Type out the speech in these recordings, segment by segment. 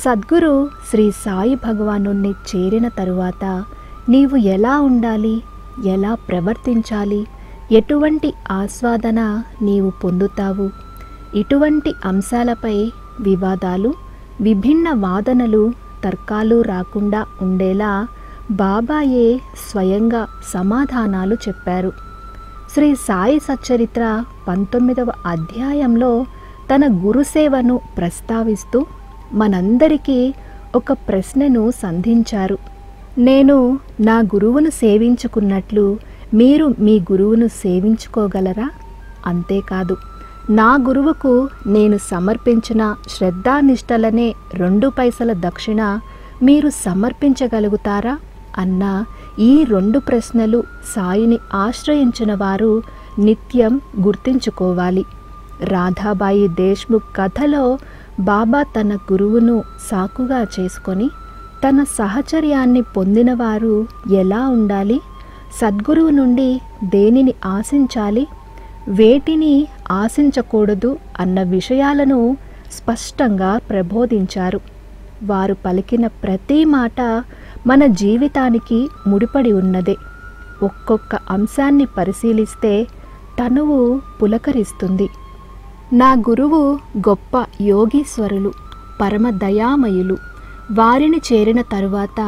సద్గురు శ్రీ సాయి భగవానుణ్ణి చేరిన తరువాత నీవు ఎలా ఉండాలి, ఎలా ప్రవర్తించాలి, ఎటువంటి ఆస్వాదన నీవు పొందుతావు, ఇటువంటి అంశాలపై వివాదాలు, విభిన్న వాదనలు, తర్కాలు రాకుండా ఉండేలా బాబాయే స్వయంగా సమాధానాలు చెప్పారు. శ్రీ సాయి సచ్చరిత్ర 19వ అధ్యాయంలో తన గురుసేవను ప్రస్తావిస్తూ మనందరికీ ఒక ప్రశ్నను సంధించారు. నేను నా గురువును సేవించుకున్నట్లు మీరు మీ గురువును సేవించుకోగలరా? అంతేకాదు, నా గురువుకు నేను సమర్పించిన శ్రద్ధానిష్టలనే 2 పైసల దక్షిణ మీరు సమర్పించగలుగుతారా అన్న ఈ 2 ప్రశ్నలు సాయిని ఆశ్రయించిన వారు నిత్యం గుర్తించుకోవాలి. రాధాబాయి దేశ్ముఖ్ కథలో బాబా తన గురువును సాకుగా చేసుకొని తన సహచర్యాన్ని పొందినవారు ఎలా ఉండాలి, సద్గురువు నుండి దేనిని ఆశించాలి, వేటిని ఆశించకూడదు అన్న విషయాలను స్పష్టంగా ప్రబోధించారు. వారు పలికిన ప్రతి మాట మన జీవితానికి ముడిపడి ఉన్నదే. ఒక్కొక్క అంశాన్ని పరిశీలిస్తే తనువు పులకరిస్తుంది. నా గురువు గొప్ప యోగీశ్వరులు, పరమ దయామయులు. వారిని చేరిన తరువాత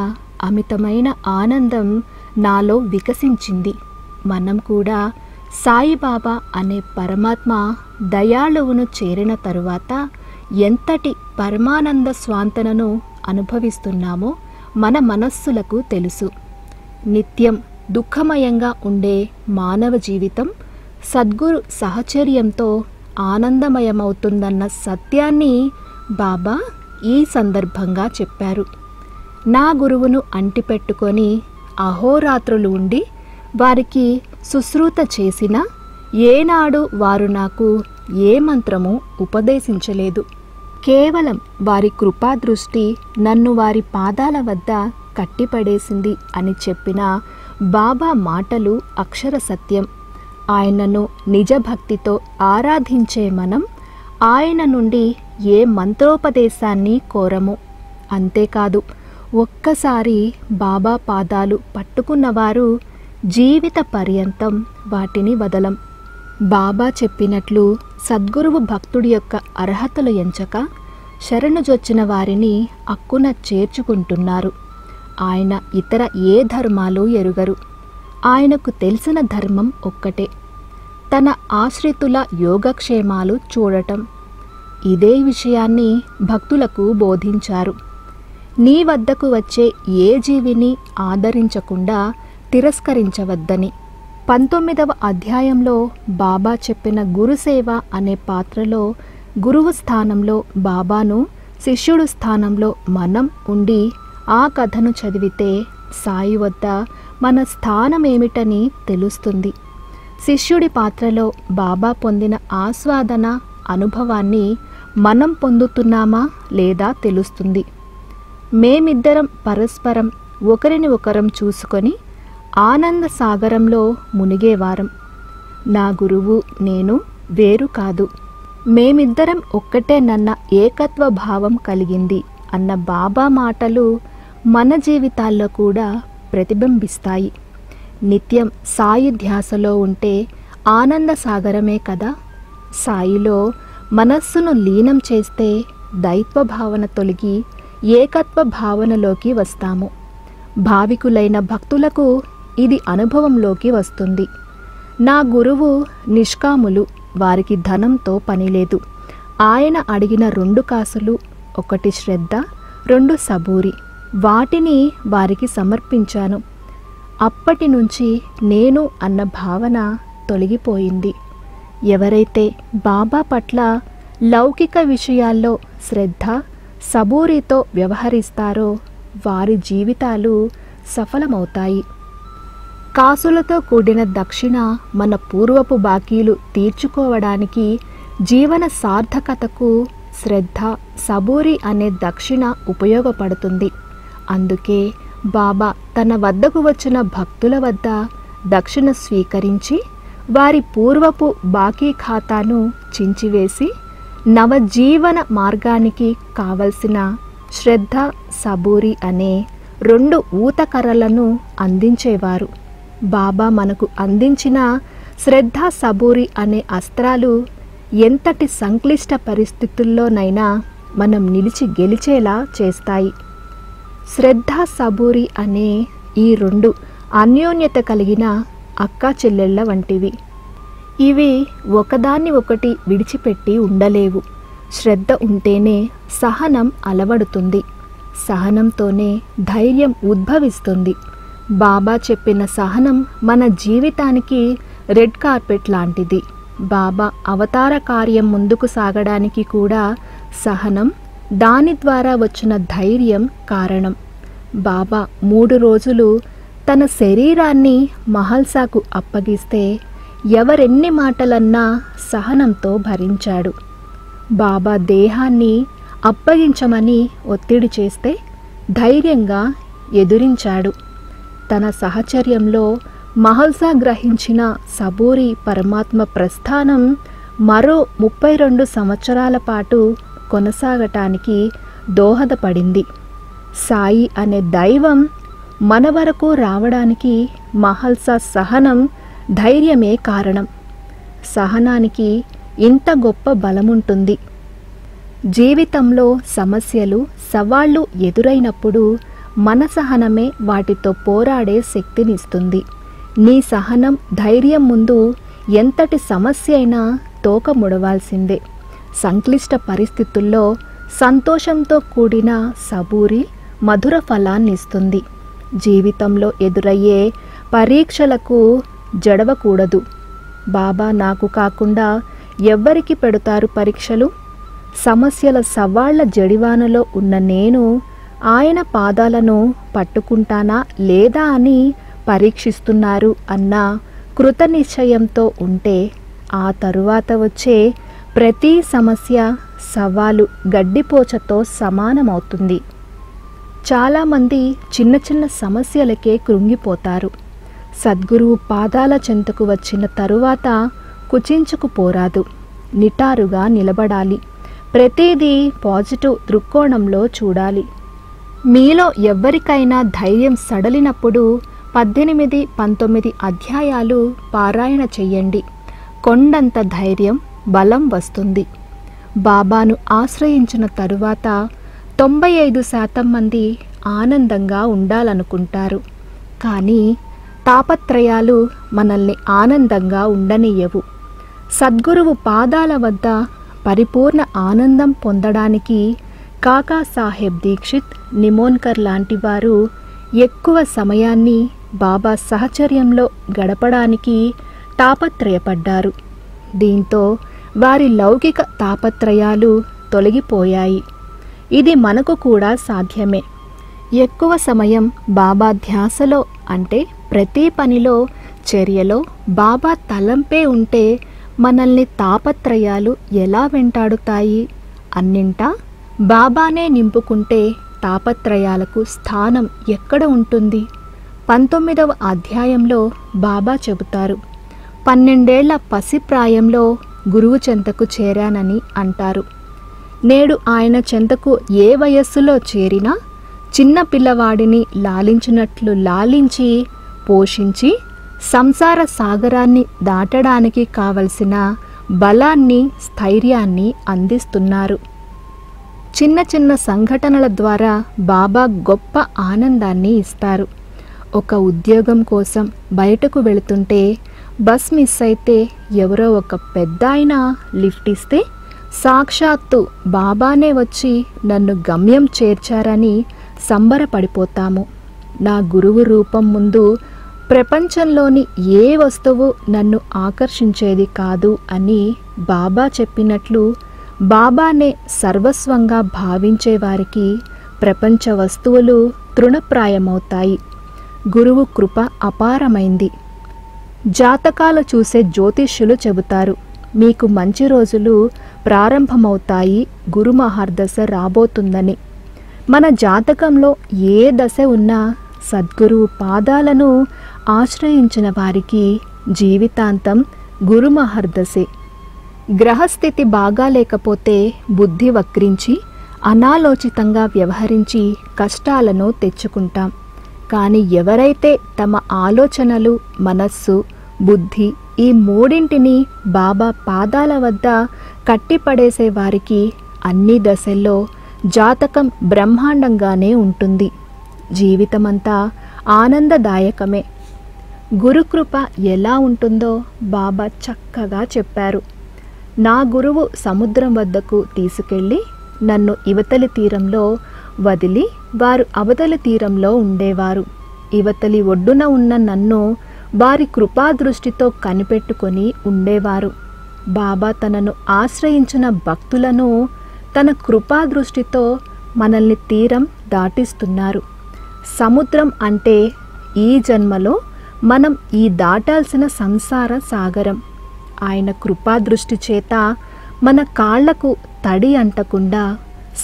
అమితమైన ఆనందం నాలో వికసించింది. మనం కూడా సాయిబాబా అనే పరమాత్మ దయాళువును చేరిన తరువాత ఎంతటి పరమానంద స్వాంతనను అనుభవిస్తున్నామో మన మనస్సులకు తెలుసు. నిత్యం దుఃఖమయంగా ఉండే మానవ జీవితం సద్గురు సహచర్యంతో ఆనందమయమవుతుందన్న సత్యాన్ని బాబా ఈ సందర్భంగా చెప్పారు. నా గురువును అంటిపెట్టుకొని అహోరాత్రులు ఉండి వారికి శుశ్రూత చేసినా ఏనాడు వారు నాకు ఏ మంత్రము ఉపదేశించలేదు. కేవలం వారి కృపాదృష్టి నన్ను వారి పాదాల వద్ద కట్టిపడేసింది అని చెప్పిన బాబా మాటలు అక్షర సత్యం. ఆయనను నిజభక్తితో ఆరాధించే మనం ఆయన నుండి ఏ మంత్రోపదేశాన్ని కోరము. అంతేకాదు, ఒక్కసారి బాబా పాదాలు పట్టుకున్నవారు జీవిత పర్యంతం వాటిని వదలం. బాబా చెప్పినట్లు సద్గురువు భక్తుడి యొక్క అర్హతలు ఎంచక శరణుజొచ్చిన వారిని అక్కున చేర్చుకుంటున్నారు. ఆయన ఇతర ఏ ధర్మాలు ఎరుగరు. ఆయనకు తెలిసిన ధర్మం ఒక్కటే, తన ఆశ్రితుల యోగక్షేమాలు చూడటం. ఇదే విషయాన్ని భక్తులకు బోధించారు. నీ వద్దకు వచ్చే ఏ జీవిని ఆదరించకుండా తిరస్కరించవద్దని. 19వ అధ్యాయంలో బాబా చెప్పిన గురుసేవ అనే పాత్రలో గురువు స్థానంలో బాబాను, శిష్యుడు స్థానంలో మనం ఉండి ఆ కథను చదివితే సాయి వద్ద మన స్థానమేమిటని తెలుస్తుంది. శిష్యుడి పాత్రలో బాబా పొందిన ఆస్వాదన అనుభవాన్ని మనం పొందుతున్నామా లేదా తెలుస్తుంది. మేమిద్దరం పరస్పరం ఒకరిని ఒకరం చూసుకొని ఆనంద సాగరంలో మునిగేవారం. నా గురువు నేను వేరు కాదు, మేమిద్దరం ఒక్కటేనన్న ఏకత్వ భావం కలిగింది అన్న బాబా మాటలు మన జీవితాల్లో కూడా ప్రతిబింబిస్తాయి. నిత్యం సాయి ధ్యాసలో ఉంటే ఆనంద సాగరమే కదా. సాయిలో మనస్సును లీనం చేస్తే దైత్వ భావన తొలగి ఏకత్వ భావనలోకి వస్తాము. భావికులైన భక్తులకు ఇది అనుభవంలోకి వస్తుంది. నా గురువు నిష్కాములు, వారికి ధనంతో పనిలేదు. ఆయన అడిగిన 2 కాసులు, 1 శ్రద్ధ, 2 సబూరి, వాటిని వారికి సమర్పించాను. అప్పటి నుంచి నేను అన్న భావన తొలగిపోయింది. ఎవరైతే బాబా పట్ల లౌకిక విషయాల్లో శ్రద్ధ, సబూరితో వ్యవహరిస్తారో వారి జీవితాలు సఫలమవుతాయి. కాసులతో కూడిన దక్షిణ మన పూర్వపు బాకీలు తీర్చుకోవడానికి, జీవన సార్థకతకు శ్రద్ధ, సబూరి అనే దక్షిణ ఉపయోగపడుతుంది. అందుకే బాబా తన వద్దకు వచ్చిన భక్తుల వద్ద దక్షిణ స్వీకరించి వారి పూర్వపు బాకీ ఖాతాను చించివేసి నవజీవన మార్గానికి కావలసిన శ్రద్ధ, సబూరి అనే 2 ఊతకర్రలను అందించేవారు. బాబా మనకు అందించిన శ్రద్ధ, సబూరి అనే అస్త్రాలు ఎంతటి సంక్లిష్ట పరిస్థితుల్లోనైనా మనం నిలిచి గెలిచేలా చేస్తాయి. శ్రద్ధ, సబూరి అనే ఈ 2 అన్యోన్యత కలిగిన అక్కా చెల్లెళ్ళ వంటివి. ఇవి ఒకదాన్ని ఒకటి విడిచిపెట్టి ఉండలేవు. శ్రద్ధ ఉంటేనే సహనం అలవడుతుంది. సహనంతోనే ధైర్యం ఉద్భవిస్తుంది. బాబా చెప్పిన సహనం మన జీవితానికి రెడ్ కార్పెట్ లాంటిది. బాబా అవతార కార్యం ముందుకు సాగడానికి కూడా సహనం, దాని ద్వారా వచ్చిన ధైర్యం కారణం. బాబా 3 రోజులు తన శరీరాన్ని మహల్సాకు అప్పగిస్తే ఎవరెన్ని మాటలన్నా సహనంతో భరించాడు. బాబా దేహాన్ని అప్పగించమని ఒత్తిడి చేస్తే ధైర్యంగా ఎదురించాడు. తన సహచర్యంలో మహల్సా గ్రహించిన సబూరి పరమాత్మ ప్రస్థానం మరో 32 సంవత్సరాల పాటు కొనసాగటానికి దోహదపడింది. సాయి అనే దైవం మన వరకు రావడానికి మహల్సా సహనం, ధైర్యమే కారణం. సహనానికి ఇంత గొప్ప బలముంటుంది. జీవితంలో సమస్యలు, సవాళ్లు ఎదురైనప్పుడు మన సహనమే వాటితో పోరాడే శక్తినిస్తుంది. నీ సహనం, ధైర్యం ముందు ఎంతటి సమస్య అయినా తోక ముడవాల్సిందే. సంక్లిష్ట పరిస్థితుల్లో సంతోషంతో కూడిన సబూరి మధుర ఫలాన్నిస్తుంది. జీవితంలో ఎదురయ్యే పరీక్షలకు జడవకూడదు. బాబా నాకు కాకుండా ఎవ్వరికి పెడతారు పరీక్షలు? సమస్యల సవాళ్ల జడివానలో ఉన్న నేను ఆయన పాదాలను పట్టుకుంటానా లేదా అని పరీక్షిస్తున్నారు అన్న కృతనిశ్చయంతో ఉంటే ఆ తరువాత వచ్చే ప్రతి సమస్య, సవాలు గడ్డిపోచతో సమానమవుతుంది. చాలామంది చిన్న చిన్న సమస్యలకే కృంగిపోతారు. సద్గురువు పాదాల చెంతకు వచ్చిన తరువాత కుచించుకుపోరాదు. నిటారుగా నిలబడాలి. ప్రతిదీ పాజిటివ్ దృక్కోణంలో చూడాలి. మీలో ఎవ్వరికైనా ధైర్యం సడలినప్పుడు 18, 19 అధ్యాయాలు పారాయణ చెయ్యండి. కొండంత ధైర్యం, బలం వస్తుంది. బాబాను ఆశ్రయించిన తరువాత 95% మంది ఆనందంగా ఉండాలనుకుంటారు. కానీ తాపత్రయాలు మనల్ని ఆనందంగా ఉండనియ్యవు. సద్గురువు పాదాల వద్ద పరిపూర్ణ ఆనందం పొందడానికి కాకాసాహెబ్ దీక్షిత్, నిమోన్కర్ లాంటి వారు ఎక్కువ సమయాన్ని బాబా సహచర్యంలో గడపడానికి తాపత్రయపడ్డారు. దీంతో వారి లౌకిక తాపత్రయాలు తొలగిపోయాయి. ఇది మనకు కూడా సాధ్యమే. ఎక్కువ సమయం బాబా ధ్యాసలో, అంటే ప్రతి పనిలో, చర్యలో బాబా తలంపే ఉంటే మనల్ని తాపత్రయాలు ఎలా వెంటాడుతాయి? అన్నింటా బాబానే నింపుకుంటే తాపత్రయాలకు స్థానం ఎక్కడ ఉంటుంది? 19వ అధ్యాయంలో బాబా చెబుతారు, 12 ఏళ్ల పసిప్రాయంలో గురువు చెంతకు చేరానని అంటారు. నేడు ఆయన చెంతకు ఏ వయస్సులో చేరినా చిన్న పిల్లవాడిని లాలించినట్లు లాలించి, పోషించి సంసార సాగరాన్ని దాటడానికి కావలసిన బలాన్ని, స్థైర్యాన్ని అందిస్తున్నారు. చిన్న చిన్న సంఘటనల ద్వారా బాబా గొప్ప ఆనందాన్ని ఇస్తారు. ఒక ఉద్యోగం కోసం బయటకు వెళుతుంటే బస్ మిస్ అయితే ఎవరో ఒక పెద్దాయన లిఫ్ట్ ఇస్తే సాక్షాత్తు బాబానే వచ్చి నన్ను గమ్యం చేర్చారని సంబరపడిపోతాము. నా గురువు రూపం ముందు ప్రపంచంలోని ఏ వస్తువు నన్ను ఆకర్షించేది కాదు అని బాబా చెప్పినట్లు బాబానే సర్వస్వంగా భావించే వారికి ప్రపంచ వస్తువులు తృణప్రాయమవుతాయి. గురువు కృప అపారమైంది. జాతకాలు చూసే జ్యోతిష్యులు చెబుతారు, మీకు మంచి రోజులు ప్రారంభమవుతాయి, గురు మహర్దశ రాబోతుందని. మన జాతకంలో ఏ దశ ఉన్నా సద్గురువు పాదాలను ఆశ్రయించిన వారికి జీవితాంతం గురు మహర్దశే. గ్రహస్థితి బాగా లేకపోతే బుద్ధి వక్రించి అనాలోచితంగా వ్యవహరించి కష్టాలను తెచ్చుకుంటాం. కానీ ఎవరైతే తమ ఆలోచనలు, మనస్సు, బుద్ధి ఈ మూడింటిని బాబా పాదాల వద్ద కట్టిపడేసే వారికి అన్ని దశల్లో జాతకం బ్రహ్మాండంగానే ఉంటుంది. జీవితమంతా ఆనందదాయకమే. గురుకృప ఎలా ఉంటుందో బాబా చక్కగా చెప్పారు. నా గురువు సముద్రం వద్దకు తీసుకెళ్ళి నన్ను ఇవతలి తీరంలో వదిలి వారు అవతలి తీరంలో ఉండేవారు. ఇవతలి ఒడ్డున ఉన్న నన్ను వారి కృపాదృష్టితో కనిపెట్టుకొని ఉండేవారు. బాబా తనను ఆశ్రయించిన భక్తులను తన కృపాదృష్టితో మనల్ని తీరం దాటిస్తున్నారు. సముద్రం అంటే ఈ జన్మలో మనం ఈ దాటాల్సిన సంసార సాగరం. ఆయన కృపాదృష్టి చేత మన కాళ్లకు తడి అంటకుండా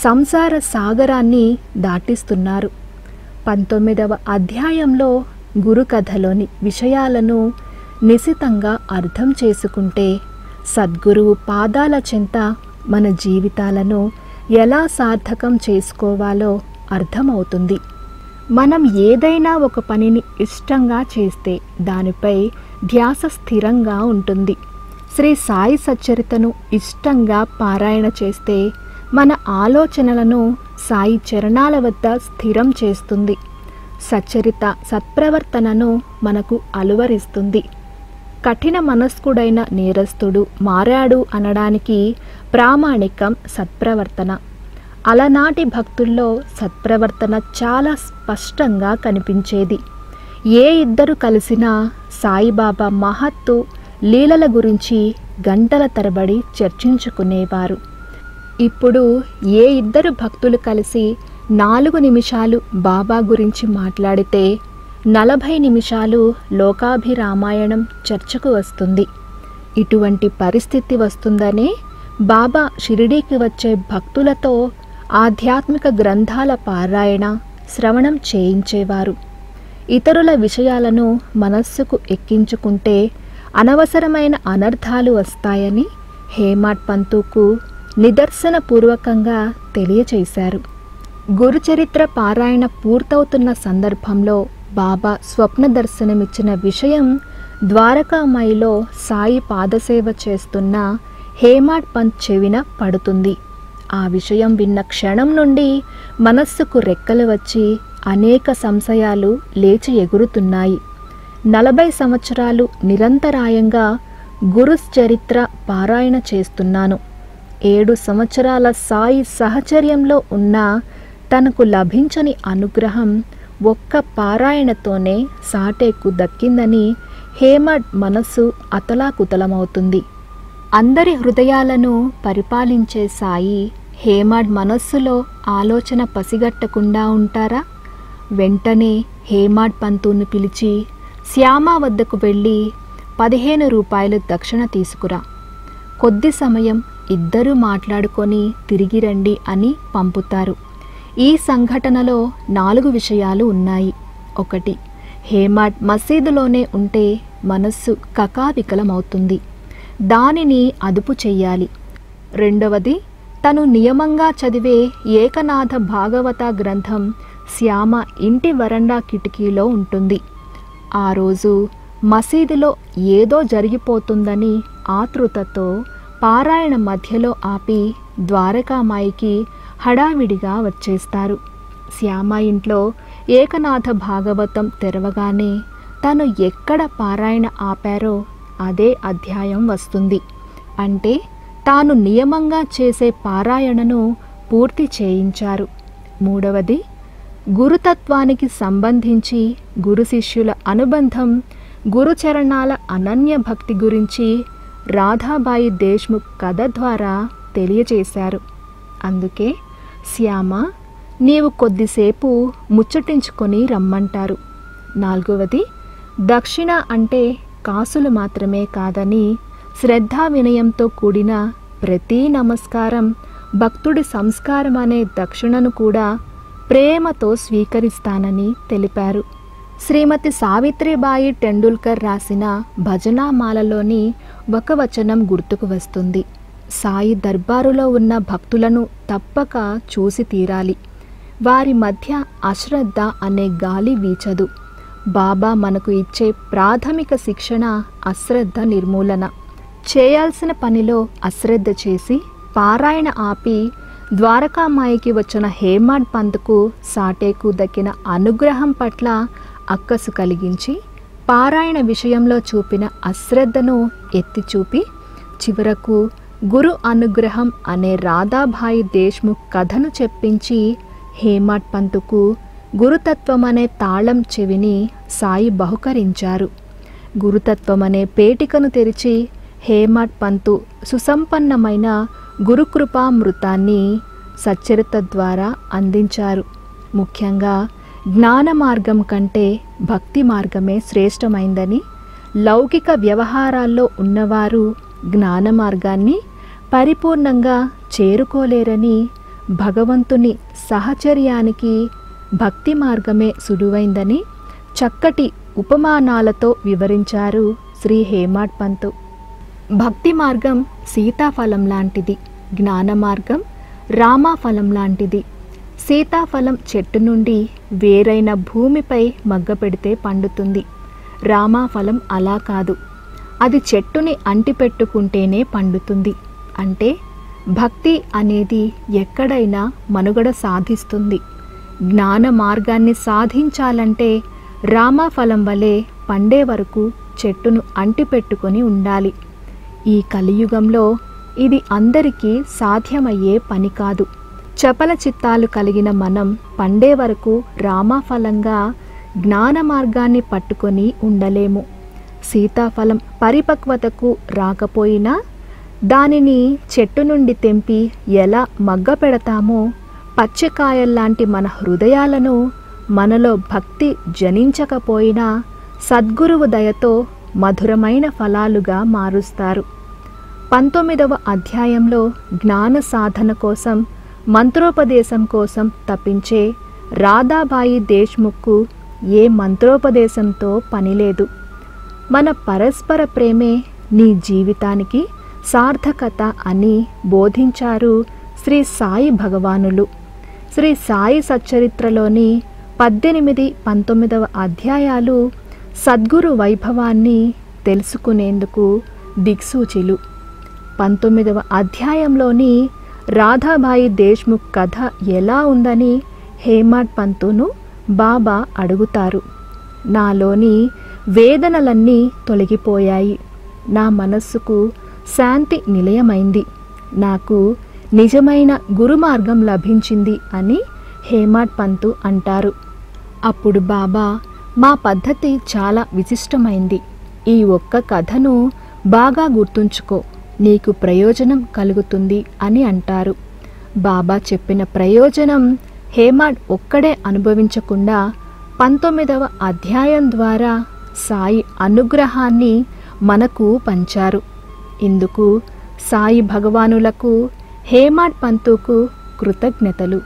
సంసార సాగరాన్ని దాటిస్తున్నారు. 19వ అధ్యాయంలో గురుకథలోని విషయాలను నిశితంగా అర్థం చేసుకుంటే సద్గురువు పాదాల చెంత మన జీవితాలను ఎలా సార్థకం చేసుకోవాలో అర్థమవుతుంది. మనం ఏదైనా ఒక పనిని ఇష్టంగా చేస్తే దానిపై ధ్యాస స్థిరంగా ఉంటుంది. శ్రీ సాయి సచ్చరితను ఇష్టంగా పారాయణ చేస్తే మన ఆలోచనలను సాయి చరణాల వద్ద స్థిరం చేస్తుంది. సచ్చరిత సత్ప్రవర్తనను మనకు అలువరిస్తుంది. కఠిన మనస్కుడైన నేరస్తుడు మారాడు అనడానికి ప్రామాణికం సత్ప్రవర్తన. అలనాటి భక్తుల్లో సత్ప్రవర్తన చాలా స్పష్టంగా కనిపించేది. ఏ ఇద్దరు కలిసినా సాయిబాబా మహత్తు లీలల గురించి గంటల తరబడి చర్చించుకునేవారు. ఇప్పుడు ఏ ఇద్దరు భక్తులు కలిసి 4 నిమిషాలు బాబా గురించి మాట్లాడితే 40 నిమిషాలు లోకాభిరామాయణం చర్చకు వస్తుంది. ఇటువంటి పరిస్థితి వస్తుందనే బాబా షిరిడీకి వచ్చే భక్తులతో ఆధ్యాత్మిక గ్రంథాల పారాయణ, శ్రవణం చేయించేవారు. ఇతరుల విషయాలను మనస్సుకు ఎక్కించుకుంటే అనవసరమైన అనర్థాలు వస్తాయని హేమాడ్ పంతుకు నిదర్శనపూర్వకంగా తెలియచేశారు. గురుచరిత్ర పారాయణ పూర్తవుతున్న సందర్భంలో బాబా స్వప్న దర్శనమిచ్చిన విషయం ద్వారకామాయిలో సాయి పాదసేవ చేస్తున్న హేమాడ్ పంత్ చెవిన పడుతుంది. ఆ విషయం విన్న క్షణం నుండి మనస్సుకు రెక్కలు వచ్చి అనేక సంశయాలు లేచి ఎగురుతున్నాయి. 40 సంవత్సరాలు నిరంతరాయంగా గురుచరిత్ర పారాయణ చేస్తున్నాను. 7 సంవత్సరాల సాయి సహచర్యంలో ఉన్న తనకు లభించని అనుగ్రహం ఒక్క పారాయణతోనే సాటేకు దక్కిందని హేమాడ్ మనస్సు అతలాకుతలమవుతుంది. అందరి హృదయాలను పరిపాలించే సాయి హేమాడ్ మనస్సులో ఆలోచన పసిగట్టకుండా ఉంటారా? వెంటనే హేమాడ్ పంతును పిలిచి శ్యామ వద్దకు వెళ్ళి 15 రూపాయలు దక్షిణ తీసుకురా, కొద్ది సమయం ఇద్దరూ మాట్లాడుకొని తిరిగి రండి అని పంపుతారు. ఈ సంఘటనలో 4 విషయాలు ఉన్నాయి. 1. హేమాడ్ మసీదులోనే ఉంటే మనస్సు కకావికలమవుతుంది. దానిని అదుపు చెయ్యాలి. 2వది, తను నియమంగా చదివే ఏకనాథ భాగవత గ్రంథం శ్యామ ఇంటి వరండా కిటికీలో ఉంటుంది. ఆ రోజు మసీదులో ఏదో జరిగిపోతుందని ఆతృతతో పారాయణ మధ్యలో ఆపి ద్వారకామాయికి హడావిడిగా వచ్చేస్తారు. శ్యామ ఇంట్లో ఏకనాథ భాగవతం తెరవగానే తను ఎక్కడ పారాయణ ఆపారో అదే అధ్యాయం వస్తుంది. అంటే తాను నియమంగా చేసే పారాయణను పూర్తి చేయించారు. 3వది, గురుతత్వానికి సంబంధించి గురు శిష్యుల అనుబంధం, గురుచరణాల అనన్య భక్తి గురించి రాధాబాయి దేశ్ముఖ్ కథ ద్వారా తెలియచేశారు. అందుకే శ్యామ, నీవు కొద్దిసేపు ముచ్చటించుకొని రమ్మంటారు. 4వది, దక్షిణ అంటే కాసులు మాత్రమే కాదని శ్రద్ధా వినయంతో కూడిన ప్రతి నమస్కారం భక్తుడి సంస్కారం అనే దక్షిణను కూడా ప్రేమతో స్వీకరిస్తానని తెలిపారు. శ్రీమతి సావిత్రిబాయి టెండూల్కర్ రాసిన భజనామాలలోని ఒక వచనం గుర్తుకు వస్తుంది. సాయి దర్బారులో ఉన్న భక్తులను తప్పక చూసి తీరాలి. వారి మధ్య అశ్రద్ధ అనే గాలి వీచదు. బాబా మనకు ఇచ్చే ప్రాథమిక శిక్షణ అశ్రద్ధ నిర్మూలన. చేయాల్సిన పనిలో అశ్రద్ధ చేసి పారాయణ ఆపి ద్వారకామాయికి వచ్చిన హేమాడ్ పంత్కు సాటేకు దక్కిన అనుగ్రహం పట్ల అక్కసు కలిగించి పారాయణ విషయంలో చూపిన అశ్రద్ధను ఎత్తి చూపి చివరకు గురు అనుగ్రహం అనే రాధాభాయి దేశ్ముఖ్ కథను చెప్పించి హేమాడ్ పంత్కు గురుతత్వం అనే తాళం చెవిని సాయి బహుకరించారు. గురుతత్వం అనే పేటికను తెరిచి హేమాడ్ పంతు సుసంపన్నమైన గురుకృపామృతాన్ని సచ్చరిత ద్వారా అందించారు. ముఖ్యంగా జ్ఞాన మార్గం కంటే భక్తి మార్గమే శ్రేష్టమైందని, లౌకిక వ్యవహారాల్లో ఉన్నవారు జ్ఞాన మార్గాన్ని పరిపూర్ణంగా చేరుకోలేరని, భగవంతుని సహచర్యానికి భక్తి మార్గమే సులువైందని చక్కటి ఉపమానాలతో వివరించారు శ్రీ హేమాడ్ పంతు. భక్తి మార్గం సీతాఫలం లాంటిది, జ్ఞాన మార్గం రామాఫలం లాంటిది. సీతాఫలం చెట్టు నుండి వేరైన భూమిపై మగ్గపెడితే పండుతుంది. రామాఫలం అలా కాదు, అది చెట్టుని అంటిపెట్టుకుంటేనే పండుతుంది. అంటే భక్తి అనేది ఎక్కడైనా మనుగడ సాధిస్తుంది. జ్ఞాన మార్గాన్ని సాధించాలంటే రామాఫలం వలె పండే వరకు చెట్టును అంటిపెట్టుకొని ఉండాలి. ఈ కలియుగంలో ఇది అందరికీ సాధ్యమయ్యే పని కాదు. చపల చిత్తాలు కలిగిన మనం పండే వరకు రామాఫలంగా జ్ఞాన మార్గాన్ని పట్టుకొని ఉండలేము. సీతాఫలం పరిపక్వతకు రాకపోయినా దానిని చెట్టు నుండి తెంపి ఎలా మగ్గ పెడతామో, పచ్చికాయల్లాంటి మన హృదయాలను మనలో భక్తి జనించకపోయినా సద్గురువు దయతో మధురమైన ఫలాలుగా మారుస్తారు. 19వ అధ్యాయంలో జ్ఞాన సాధన కోసం, మంత్రోపదేశం కోసం తప్పించే రాధాబాయి దేశ్ముఖ్కు ఏ మంత్రోపదేశంతో పనిలేదు. మన పరస్పర ప్రేమే నీ జీవితానికి సార్థకత అని బోధించారు శ్రీ సాయి భగవానులు. శ్రీ సాయి సచ్చరిత్రలోని 18, 19వ అధ్యాయాలు సద్గురు వైభవాన్ని తెలుసుకునేందుకు దిక్సూచిలు. 19వ అధ్యాయంలోని రాధాబాయి దేశ్ముఖ్ కథ ఎలా ఉందని హేమాడ్ పంతును బాబా అడుగుతారు. నాలోని వేదనలన్నీ తొలగిపోయాయి, నా మనస్సుకు శాంతి నిలయమైంది, నాకు నిజమైన గురుమార్గం లభించింది అని హేమాడ్ పంతు అంటారు. అప్పుడు బాబా, మా పద్ధతి చాలా విశిష్టమైంది, ఈ ఒక్క కథను బాగా గుర్తుంచుకో, నీకు ప్రయోజనం కలుగుతుంది అని అంటారు. బాబా చెప్పిన ప్రయోజనం హేమాడ్ ఒక్కడే అనుభవించకుండా 19వ అధ్యాయం ద్వారా సాయి అనుగ్రహాన్ని మనకు పంచారు. ఇందుకు సాయి భగవానులకు, హేమాడ్ పంతుకు కృతజ్ఞతలు.